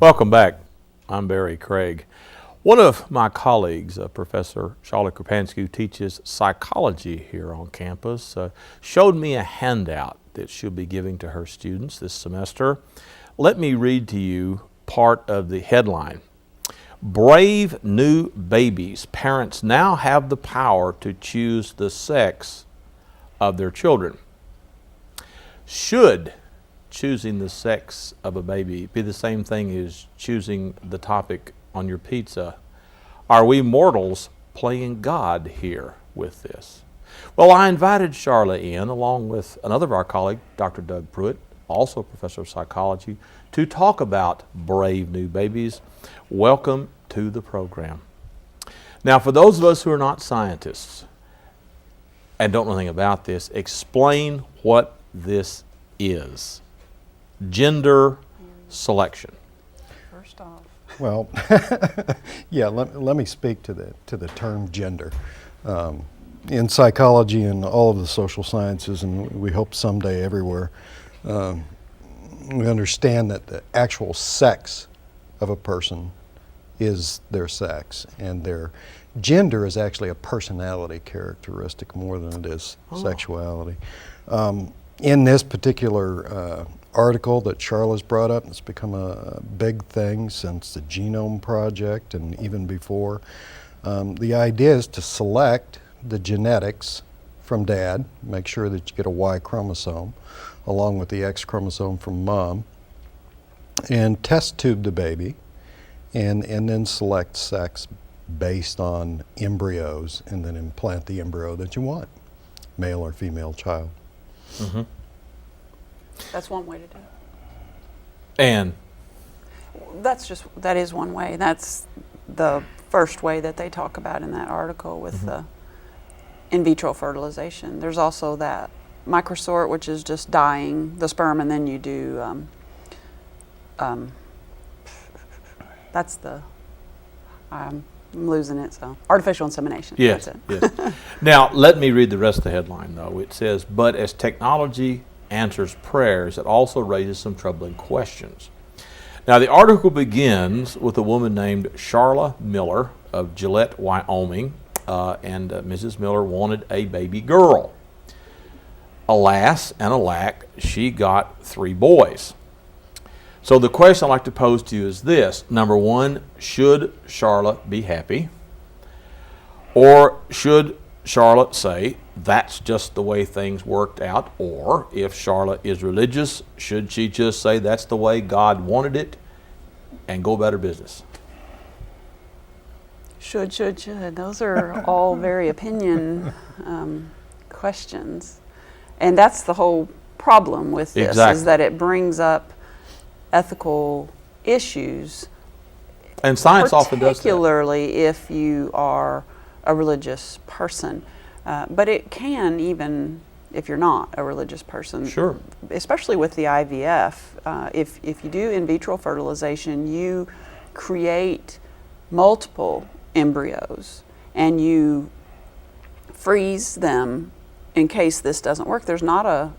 Welcome back. I'm Barry Craig. One of my colleagues, Professor Sharla Krupansky, who teaches psychology here on campus, showed me a handout that she'll be giving to her students this semester. Let me read to you part of the headline. Brave new babies. Parents now have the power to choose the sex of their children. Should choosing the sex of a baby be the same thing as choosing the topic on your pizza? Are we mortals playing God here with this? Well, I invited Sharla in, along with another of our colleagues, Dr. Doug Pruitt, also a professor of psychology, to talk about brave new babies. Welcome to the program. Now, for those of us who are not scientists and don't know anything about this, explain what this is. Gender selection. First off. Well, yeah, let me speak to the term gender. In psychology and all of the social sciences, and we hope someday everywhere, we understand that the actual sex of a person is their sex, and their gender is actually a personality characteristic more than it is sexuality. In this particular article that Sharla's brought up, it's become a big thing since the Genome Project and even before. The idea is to select the genetics from dad, make sure that you get a Y chromosome along with the X chromosome from mom, and test tube the baby, and then select sex based on embryos, and then implant the embryo that you want, male or female child. Mm-hmm. That's one way to do it. And That is one way. That's the first way that they talk about in that article with the in vitro fertilization. There's also that microsort, which is just dyeing the sperm, and then you do that's the I'm losing it, so artificial insemination. yes, That's it. yes. Now, let me read the rest of the headline, though. It says, but as technology answers prayers, it also raises some troubling questions. Now, the article begins with a woman named Sharla Miller of Gillette, Wyoming, and Mrs. Miller wanted a baby girl. Alas and alack, she got 3 boys. So the question I'd like to pose to you is this. Number one, should Sharla be happy? Or should Sharla say, that's just the way things worked out? Or if Sharla is religious, should she just say that's the way God wanted it and go about her business? Should. Those are all very opinion questions. And that's the whole problem with this, Exactly. is that it brings up ethical issues. And science often does that. Particularly if you are a religious person. But it can even if you're not a religious person. Sure. Especially with the IVF. If you do in vitro fertilization, you create multiple embryos and you freeze them in case this doesn't work. There's not a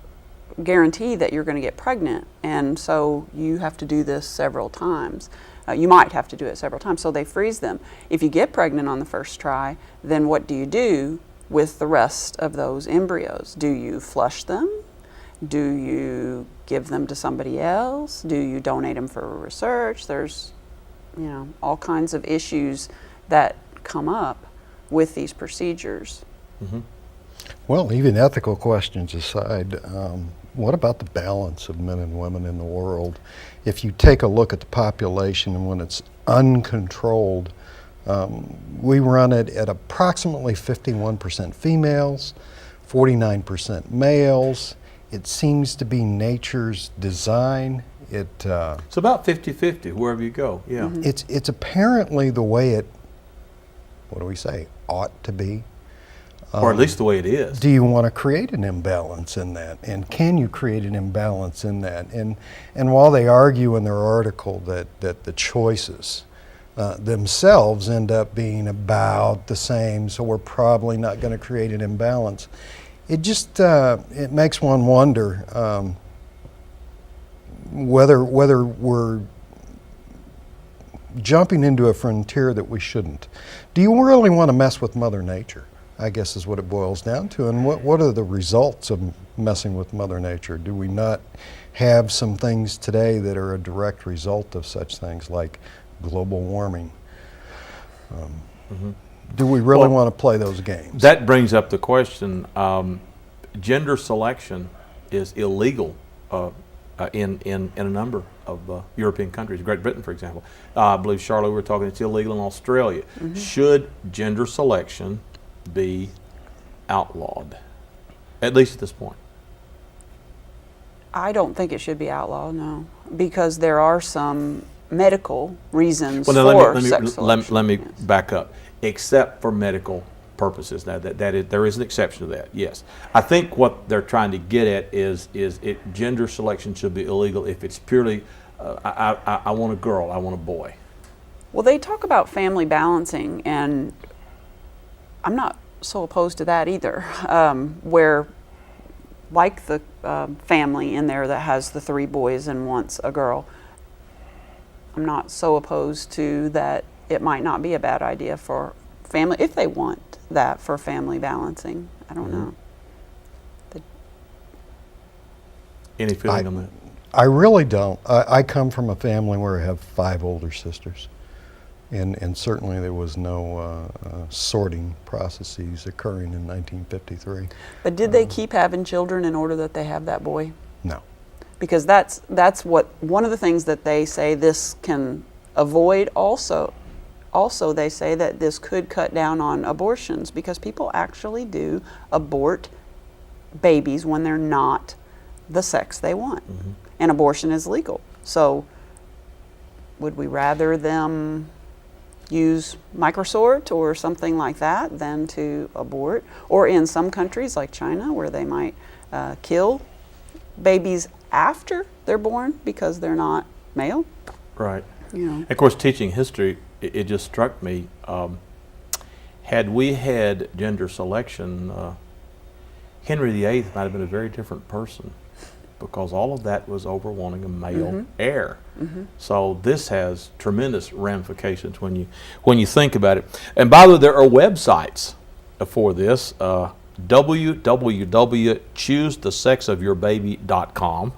guarantee that you're going to get pregnant, and so you have to do this several times. You might have to do it several times, so they freeze them. If you get pregnant on the first try, then what do you do with the rest of those embryos? Do you flush them? Do you give them to somebody else? Do you donate them for research? There's, all kinds of issues that come up with these procedures. Mm-hmm. Well, even ethical questions aside, what about the balance of men and women in the world? If you take a look at the population and when it's uncontrolled, we run it at approximately 51% females, 49% males. It seems to be nature's design. It's about 50-50 wherever you go. Yeah. Mm-hmm. It's apparently the way it, what do we say, ought to be. Or at least the way it is. Do you want to create an imbalance in that? And can you create an imbalance in that? And while they argue in their article that the choices themselves end up being about the same, so we're probably not going to create an imbalance, it just it makes one wonder whether we're jumping into a frontier that we shouldn't. Do you really want to mess with Mother Nature? I guess is what it boils down to. And what are the results of messing with Mother Nature? Do we not have some things today that are a direct result of such things like global warming? Do we really want to play those games? That brings up the question, gender selection is illegal in a number of European countries, Great Britain, for example. I believe, Sharla, we were talking, it's illegal in Australia. Should gender selection be outlawed, at least at this point? I don't think it should be outlawed, no, because there are some medical reasons for sex selection. Let me back up. Except for medical purposes. Now, there is an exception to that, yes. I think what they're trying to get at is gender selection should be illegal if it's purely, I want a girl, I want a boy. Well, they talk about family balancing, and I'm not so opposed to that either, where, like the family in there that has the 3 boys and wants a girl, I'm not so opposed to that. It might not be a bad idea for family, if they want that for family balancing. I don't know. Any feeling on that? I really don't. I come from a family where I have 5 older sisters. And certainly there was no sorting processes occurring in 1953. But did they keep having children in order that they have that boy? No. Because that's what one of the things that they say this can avoid. Also they say that this could cut down on abortions, because people actually do abort babies when they're not the sex they want. And abortion is legal. So would we rather them use microsort or something like that than to abort? Or in some countries like China, where they might kill babies after they're born because they're not male. Right. You know. Of course, teaching history, it just struck me, had we had gender selection, Henry VIII might have been a very different person, because all of that was over wanting a male heir. So this has tremendous ramifications when you think about it. And by the way, there are websites for this, www.choosethesexofyourbaby.com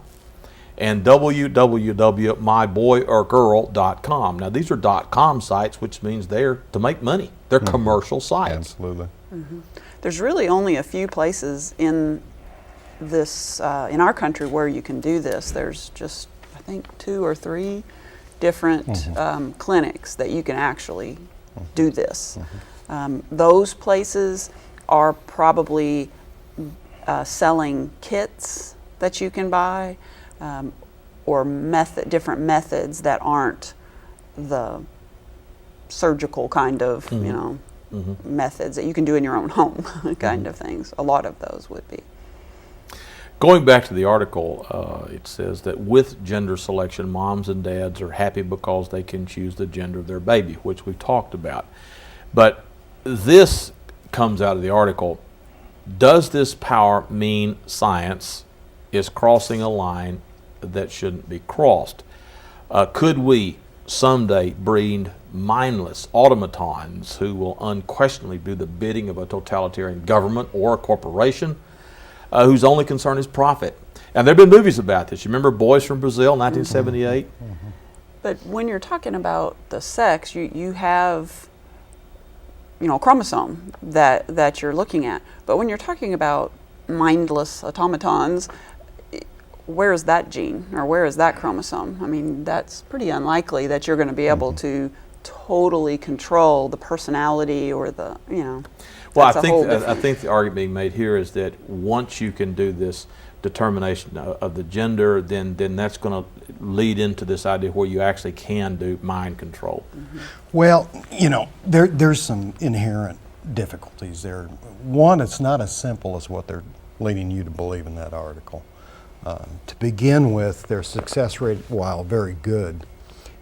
and www.myboyorgirl.com. Now, these are .com sites, which means they're to make money. They're commercial sites. Absolutely. There's really only a few places in this in our country where you can do this. There's just, I think, 2 or 3 different clinics that you can actually do this. Those places are probably selling kits that you can buy, or different methods that aren't the surgical kind of methods that you can do in your own home kind of things. A lot of those would be. Going back to the article, it says that with gender selection, moms and dads are happy because they can choose the gender of their baby, which we've talked about. But this comes out of the article. Does this power mean science is crossing a line that shouldn't be crossed? Could we someday breed mindless automatons who will unquestionably do the bidding of a totalitarian government or a corporation whose only concern is profit? And there have been movies about this. You remember Boys from Brazil, 1978? But when you're talking about the sex, you have, a chromosome that you're looking at. But when you're talking about mindless automatons, where is that gene or where is that chromosome? I mean, that's pretty unlikely that you're going to be able to totally control the personality or the, Well, I think the argument being made here is that once you can do this determination of the gender, then that's going to lead into this idea where you actually can do mind control. Well, there's some inherent difficulties there. One, it's not as simple as what they're leading you to believe in that article. To begin with, their success rate, while very good,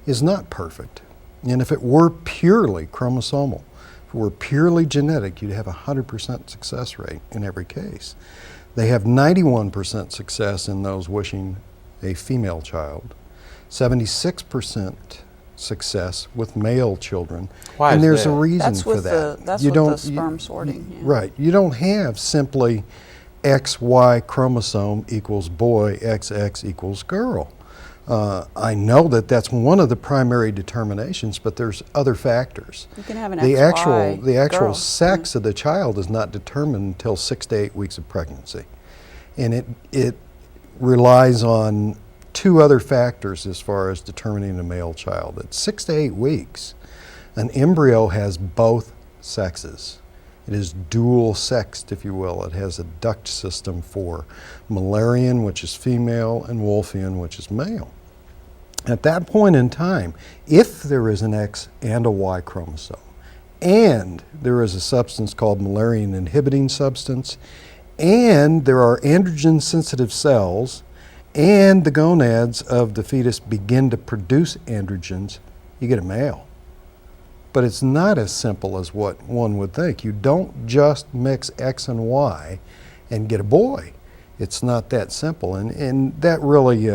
is not perfect. And if it were purely chromosomal, if it were purely genetic, you'd have a 100% success rate in every case. They have 91% success in those wishing a female child, 76% success with male children. Why and is there's that? a reason That's for with that. that's You with don't- the sperm sorting. Yeah. Right. You don't have simply XY chromosome equals boy, XX equals girl. I know that that's one of the primary determinations, but there's other factors. You can have an The XY actual girl. sex of the child is not determined until 6 to 8 weeks of pregnancy. And it relies on two other factors as far as determining a male child. At 6 to 8 weeks, an embryo has both sexes. It is dual sexed, if you will. It has a duct system for Müllerian, which is female, and Wolffian, which is male. At that point in time, if there is an X and a Y chromosome, and there is a substance called Müllerian inhibiting substance, and there are androgen sensitive cells, and the gonads of the fetus begin to produce androgens, you get a male. But it's not as simple as what one would think. You don't just mix X and Y and get a boy. It's not that simple. And that really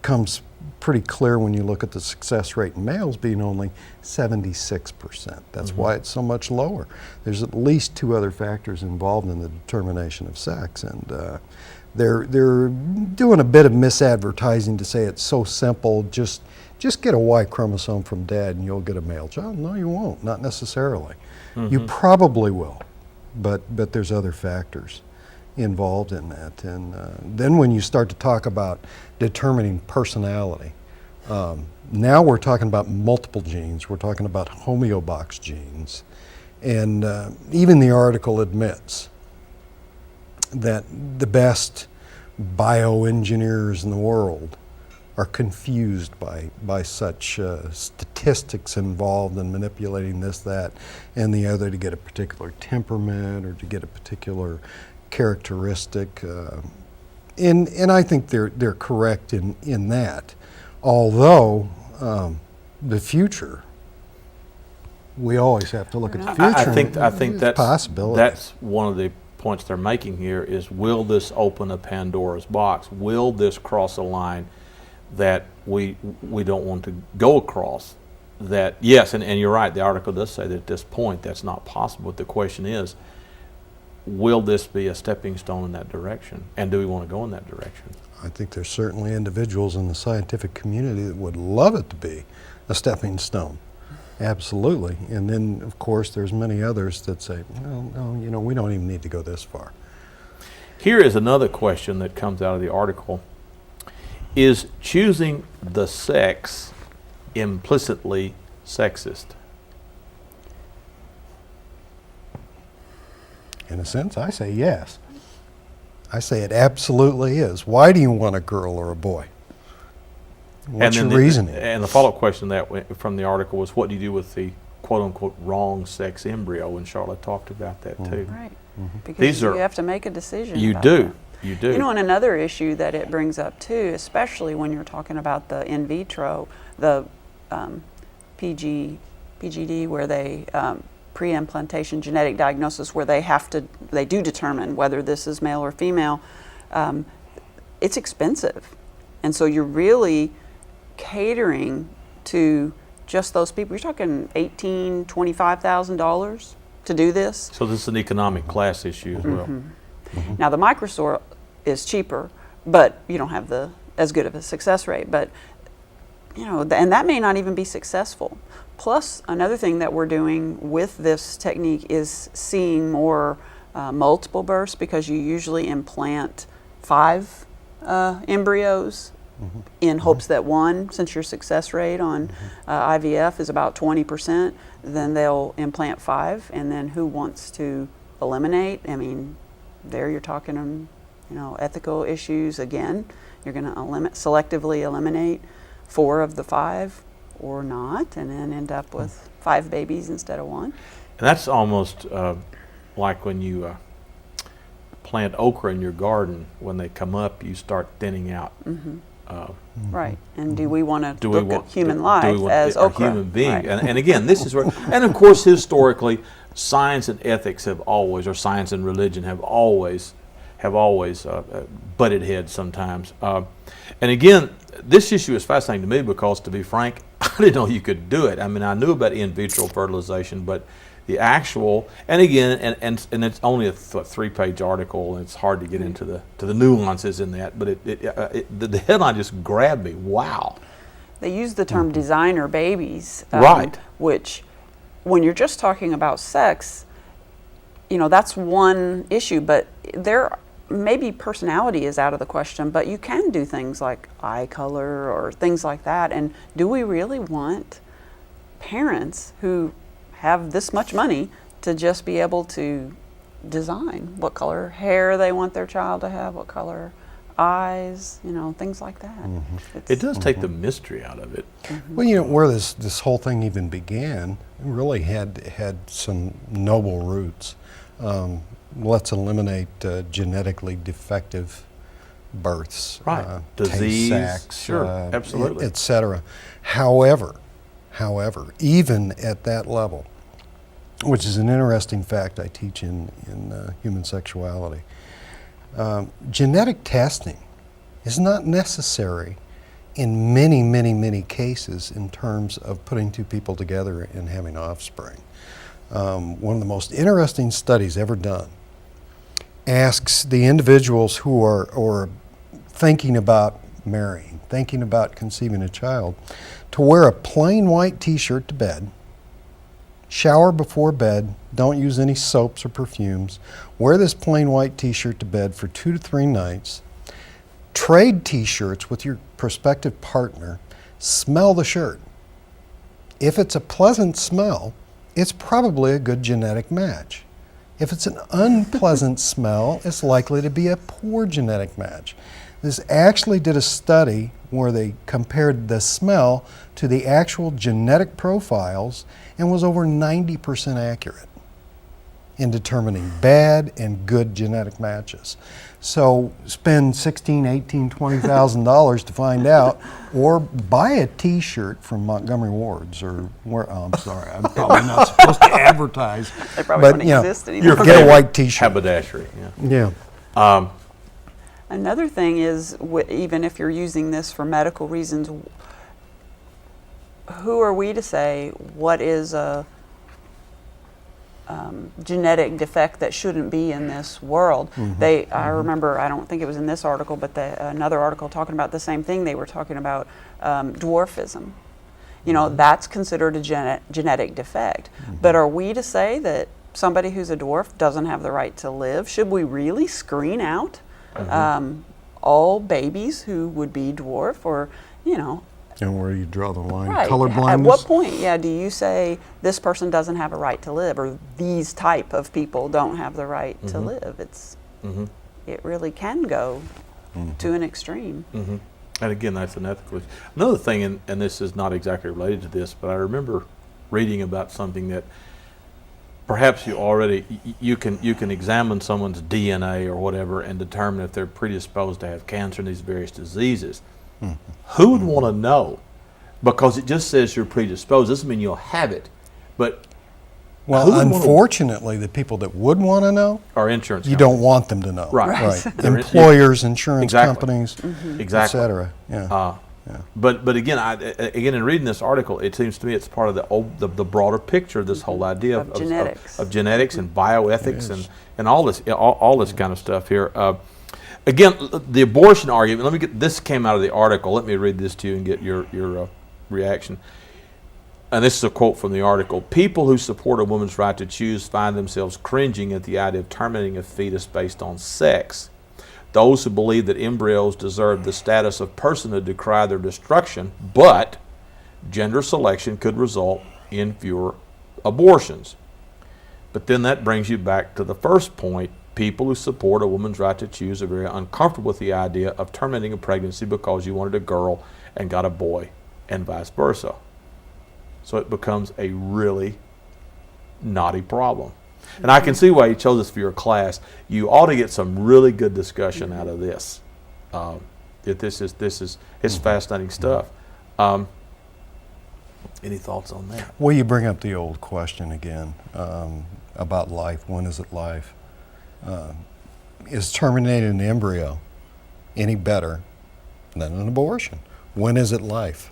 comes pretty clear when you look at the success rate in males being only 76%. That's why it's so much lower. There's at least two other factors involved in the determination of sex. And they're doing a bit of misadvertising to say it's so simple, just get a Y chromosome from dad and you'll get a male child. No, you won't, not necessarily. You probably will, but there's other factors involved in that. And then when you start to talk about determining personality, now we're talking about multiple genes. We're talking about homeobox genes. And even the article admits that the best bioengineers in the world are confused by such statistics involved in manipulating this, that, and the other to get a particular temperament or to get a particular characteristic. And I think they're correct in that. Although the future, we always have to look at the future. I think that's possibility. That's one of the points they're making here is, will this open a Pandora's box? Will this cross a line that we don't want to go across? That, yes, and you're right, the article does say that at this point that's not possible, but the question is, will this be a stepping stone in that direction? And do we want to go in that direction? I think there's certainly individuals in the scientific community that would love it to be a stepping stone. Absolutely. And then, of course, there's many others that say, no, we don't even need to go this far. Here is another question that comes out of the article. Is choosing the sex implicitly sexist? In a sense, I say yes. I say it absolutely is. Why do you want a girl or a boy? What's your reasoning? And the follow-up question from the article was, what do you do with the quote-unquote wrong sex embryo? And Sharla talked about that too. Right. Because These you are- have to make a decision. You about do. that. You do. You know, and another issue that it brings up too, especially when you're talking about the in vitro, the PGD, where they pre-implantation genetic diagnosis, where they do determine whether this is male or female. It's expensive, and so you're really catering to just those people. You're talking $18,000, $25,000 to do this. So this is an economic class issue as well. Now the microsort is cheaper, but you don't have as good of a success rate. But and that may not even be successful. Plus, another thing that we're doing with this technique is seeing more multiple births, because you usually implant 5 embryos in hopes that one, since your success rate on IVF is about 20%, then they'll implant 5, and then who wants to eliminate? I mean, there you're talking, ethical issues again. You're going to selectively eliminate 4 of the 5 or not, and then end up with 5 babies instead of 1. And that's almost like when you plant okra in your garden. When they come up, you start thinning out. Right. And do we want to Do we look want at human do life we want as a okra? human being? Right. And again, this is where, and of course, historically, science and ethics have always, or science and religion have always butted heads sometimes. And again, this issue is fascinating to me because, to be frank, I didn't know you could do it. I mean, I knew about in vitro fertilization, but the actual, and again, and it's only a 3-page article, and it's hard to get into the nuances in that. But the headline just grabbed me. Wow. They use the term designer babies, Right. which, when you're just talking about sex, that's one issue. But maybe personality is out of the question, but you can do things like eye color or things like that. And do we really want parents who have this much money to just be able to design what color hair they want their child to have, what color eyes, things like that? It does take the mystery out of it. Well, where this whole thing even began, it really had some noble roots. Let's eliminate genetically defective births, Right. Disease, Tay-Sachs, sure, absolutely. et cetera. However, even at that level, which is an interesting fact I teach in human sexuality, genetic testing is not necessary in many, many, many cases in terms of putting two people together and having offspring. One of the most interesting studies ever done asks the individuals who are thinking about marrying, thinking about conceiving a child, to wear a plain white t-shirt to bed, shower before bed, don't use any soaps or perfumes, wear this plain white t-shirt to bed for 2 to 3 nights, trade t-shirts with your prospective partner, smell the shirt. If it's a pleasant smell, it's probably a good genetic match. If it's an unpleasant smell, it's likely to be a poor genetic match. This actually did a study where they compared the smell to the actual genetic profiles and was over 90% accurate in determining bad and good genetic matches. So spend $16,000, $18,000, $20,000 to find out, or buy a T-shirt from Montgomery Ward's, or I'm sorry, I'm probably not supposed to advertise. They probably wouldn't exist anymore. Get a white T-shirt. Haberdashery. Yeah. Another thing is, even if you're using this for medical reasons, who are we to say what is a genetic defect that shouldn't be in this world? I remember, I don't think it was in this article, but another article talking about the same thing. They were talking about dwarfism. That's considered a genetic defect. But are we to say that somebody who's a dwarf doesn't have the right to live? Should we really screen out all babies who would be dwarf, or And where do you draw the line? right. Color blindness? At what point, do you say this person doesn't have a right to live, or these type of people don't have the right to live? It really can go to an extreme. And again, that's an ethical issue. Another thing, and this is not exactly related to this, but I remember reading about something that perhaps you can examine someone's DNA or whatever and determine if they're predisposed to have cancer and these various diseases. Who would want to know? Because it just says you're predisposed. Doesn't mean you'll have it. But well, unfortunately, the people that would want to know are insurance you companies. don't want them to know. Right. Employers, insurance Exactly. companies, Exactly. et cetera. Yeah. But again, again, in reading this article, it seems to me it's part of the broader picture of this whole idea Of genetics. of genetics and bioethics and all this kind of stuff here. Again, the abortion argument. This came out of the article. Let me read this to you and get your reaction. And this is a quote from the article. People who support a woman's right to choose find themselves cringing at the idea of terminating a fetus based on sex. Those who believe that embryos deserve the status of personhood decry their destruction, but gender selection could result in fewer abortions. But then that brings you back to the first point. People who support a woman's right to choose are very uncomfortable with the idea of terminating a pregnancy because you wanted a girl and got a boy, and vice versa. So it becomes a really knotty problem. And I can see why you chose this for your class. You ought to get some really good discussion out of this. It's fascinating stuff. Any thoughts on that? Well, you bring up the old question again about life. When is it life? Is terminating an embryo any better than an abortion? When is it life?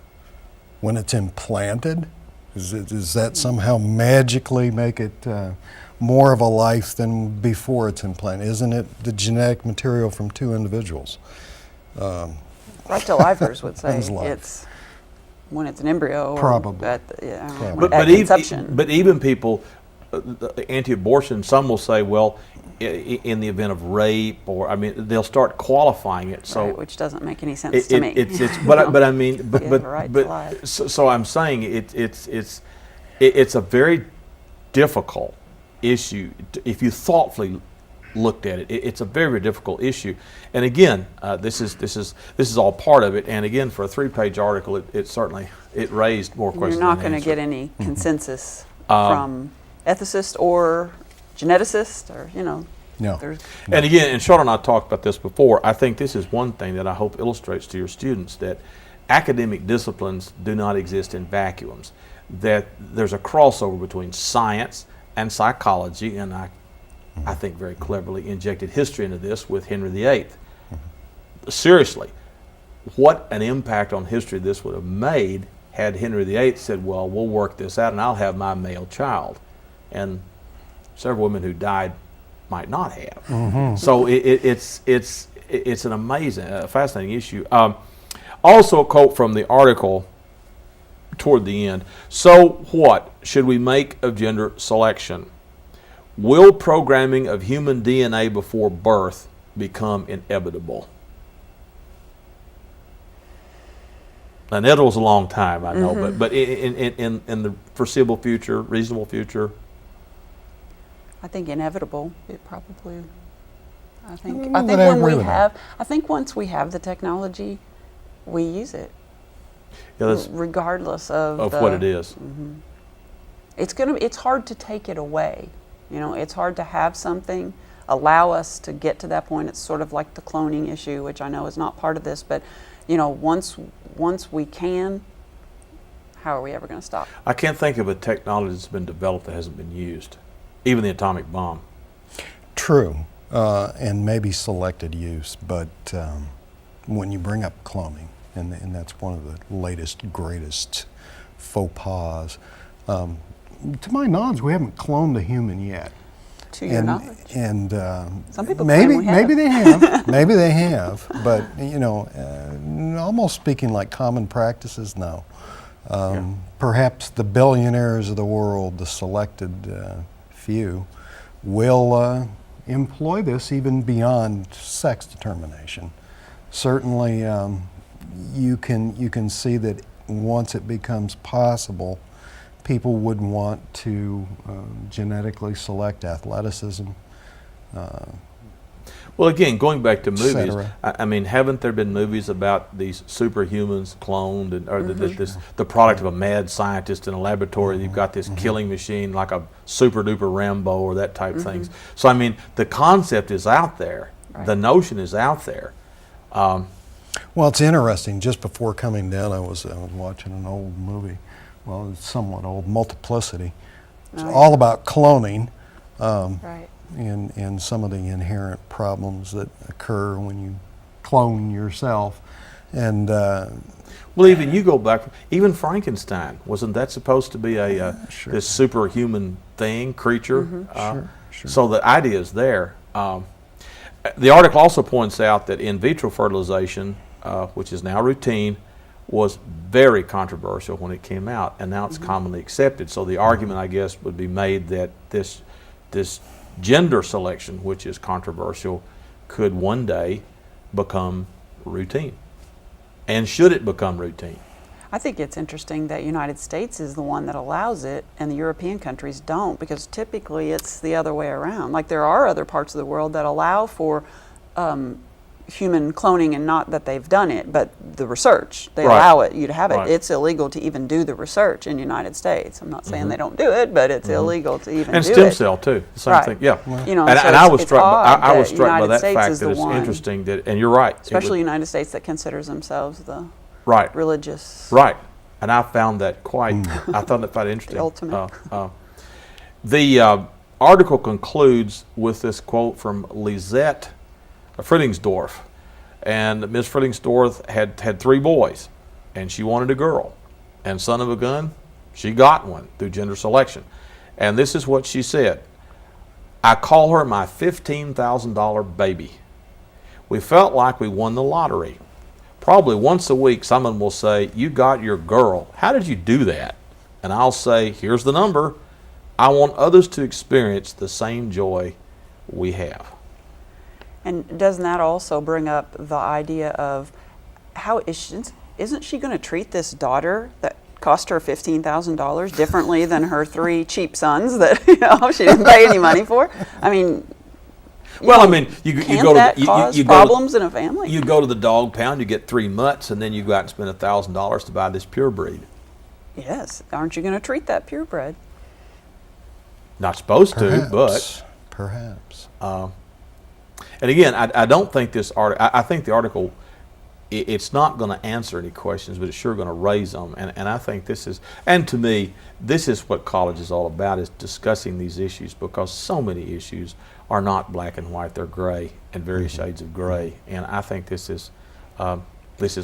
when it's implanted? Does that somehow magically make it more of a life than before it's implanted? Isn't it the genetic material from two individuals? Right-to-lifers would say Sounds like. it's when it's an embryo. Probably. Or at, the, yeah, Probably. at conception. But even people, anti-abortion, some will say, well, in the event of rape, or I mean, they'll start qualifying it. So right, which doesn't make any sense to me. But I mean, You have a right to life. so I'm saying it's a very difficult issue if you thoughtfully looked at it. It's a very, very difficult issue. And again, this is all part of it. And again, for a 3-page article, it certainly raised more questions. You're not than going to answered. get any consensus from ethicists or geneticists, or No. there's And again, and Sharla and I talked about this before, I think this is one thing that I hope illustrates to your students that academic disciplines do not exist in vacuums, that there's a crossover between science and psychology, and I think very cleverly injected history into this with Henry VIII. Seriously, what an impact on history this would have made had Henry VIII said, well, we'll work this out and I'll have my male child. And several women who died might not have. So it's an amazing, fascinating issue. Also a quote from the article toward the end. So what should we make of gender selection? Will programming of human DNA before birth become inevitable? Inevitable's a long time, I know, but in the foreseeable future, reasonable future, I think inevitable. It probably. I think Well, when I agree we with have. I think once we have the technology, we use it, yeah, that's regardless of what it is. It's hard to take it away. It's hard to have something allow us to get to that point. It's sort of like the cloning issue, which I know is not part of this, but once we can, how are we ever going to stop? I can't think of a technology that's been developed that hasn't been used, even the atomic bomb. True, and maybe selected use, but when you bring up cloning, and that's one of the latest, greatest faux pas, to my knowledge, we haven't cloned a human yet. To your knowledge. And Some people maybe claim we have. maybe they have, maybe they have, but almost speaking like common practices, no. Perhaps the billionaires of the world, the selected few, will employ this even beyond sex determination. Certainly, you can see that once it becomes possible, people would want to genetically select athleticism. Well, again, going back to movies, cetera. I mean, haven't there been movies about these superhumans cloned, and, or the product of a mad scientist in a laboratory? You've got this killing machine, like a super duper Rambo or that type things. So, I mean, the concept is out there, the notion is out there. Well, it's interesting. Just before coming down, I was watching an old movie. Well, it's somewhat old, Multiplicity. It's all about cloning. Right. And some of the inherent problems that occur when you clone yourself. And Well, even you go back, even Frankenstein, wasn't that supposed to be Sure. this superhuman creature? Sure. So the idea is there. The article also points out that in vitro fertilization, which is now routine, was very controversial when it came out, and now it's commonly accepted. So the argument, I guess, would be made that this gender selection, which is controversial, could one day become routine. And should it become routine? I think it's interesting that United States is the one that allows it and the European countries don't, because typically it's the other way around. Like there are other parts of the world that allow for human cloning, and not that they've done it, but the research. They allow you to have it. Right. It's illegal to even do the research in the United States. I'm not saying they don't do it, but it's illegal to even And do stem it. cell too, the same Right. thing. Yeah. You know, And so I was it's struck. odd I was that struck by United that States fact is that the it's one, interesting that, and you're right. especially the United States that considers themselves the Right. religious. Right, and I found that quite. I found that quite interesting. The ultimate. The article concludes with this quote from Lisette Fritingsdorf, and Ms. Fritingsdorf had 3 boys, and she wanted a girl, And son of a gun, she got one through gender selection. And this is what she said. I call her my $15,000 baby. We felt like we won the lottery. Probably once a week someone will say, you got your girl. How did you do that? And I'll say, here's the number. I want others to experience the same joy we have. And doesn't that also bring up the idea of how isn't she going to treat this daughter that cost her $15,000 differently than her 3 cheap sons that she didn't pay any money for? I mean, well, I mean, you go that to cause you problems in a family? You go to the dog pound, you get 3 mutts, and then you go out and spend $1,000 to buy this purebred. Yes, aren't you going to treat that purebred? Not supposed to, but perhaps. And again, I don't think this article. I think the article, it's not going to answer any questions, but it's sure going to raise them. And I think this is, and to me, this is what college is all about: is discussing these issues, because so many issues are not black and white; they're gray and various shades of gray. And I think this is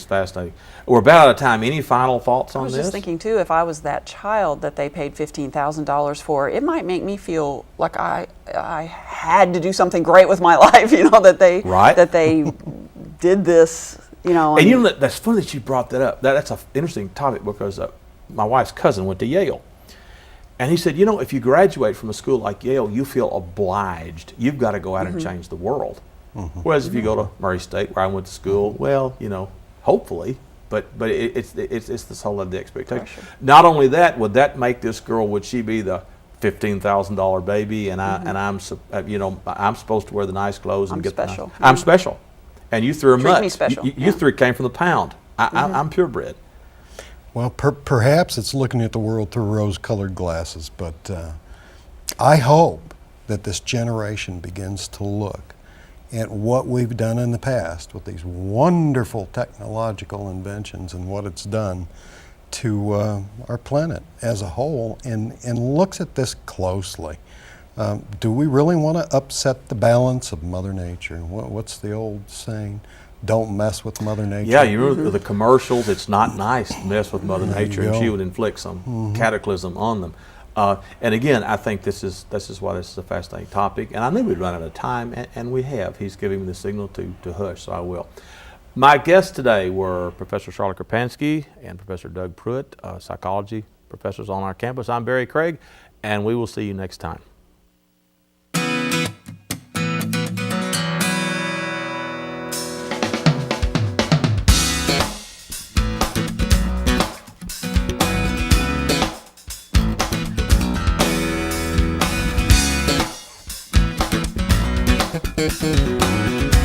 fascinating. We're about out of time. Any final thoughts on this? I was just thinking too, if I was that child that they paid $15,000 for, it might make me feel like I had to do something great with my life. That they did this. And that's funny that you brought that up. That's an interesting topic, because my wife's cousin went to Yale. And he said, if you graduate from a school like Yale, you feel obliged. You've got to go out and change the world. Whereas if you go to Murray State, where I went to school, well, hopefully, but it's this whole of the expectation. Pressure. Not only that, would that make this girl? Would she be the $15,000 baby? And I'm supposed to wear the nice clothes and I'm get special. the nice, I'm special. And you threw a Treat mutt. me special. You three came from the pound. I'm purebred. Well, perhaps it's looking at the world through rose-colored glasses, but I hope that this generation begins to look at what we've done in the past with these wonderful technological inventions and what it's done to our planet as a whole, and looks at this closely. Do we really want to upset the balance of Mother Nature? What's the old saying? Don't mess with Mother Nature. Yeah, you remember the commercials. It's not nice to mess with Mother There you Nature, and go. she would inflict some cataclysm on them. And again, I think this is why this is a fascinating topic. And I knew we'd run out of time, and we have. He's giving me the signal to hush, so I will. My guests today were Professor Sharla Krupansky and Professor Doug Pruitt, psychology professors on our campus. I'm Barry Craig, and we will see you next time. Thank you.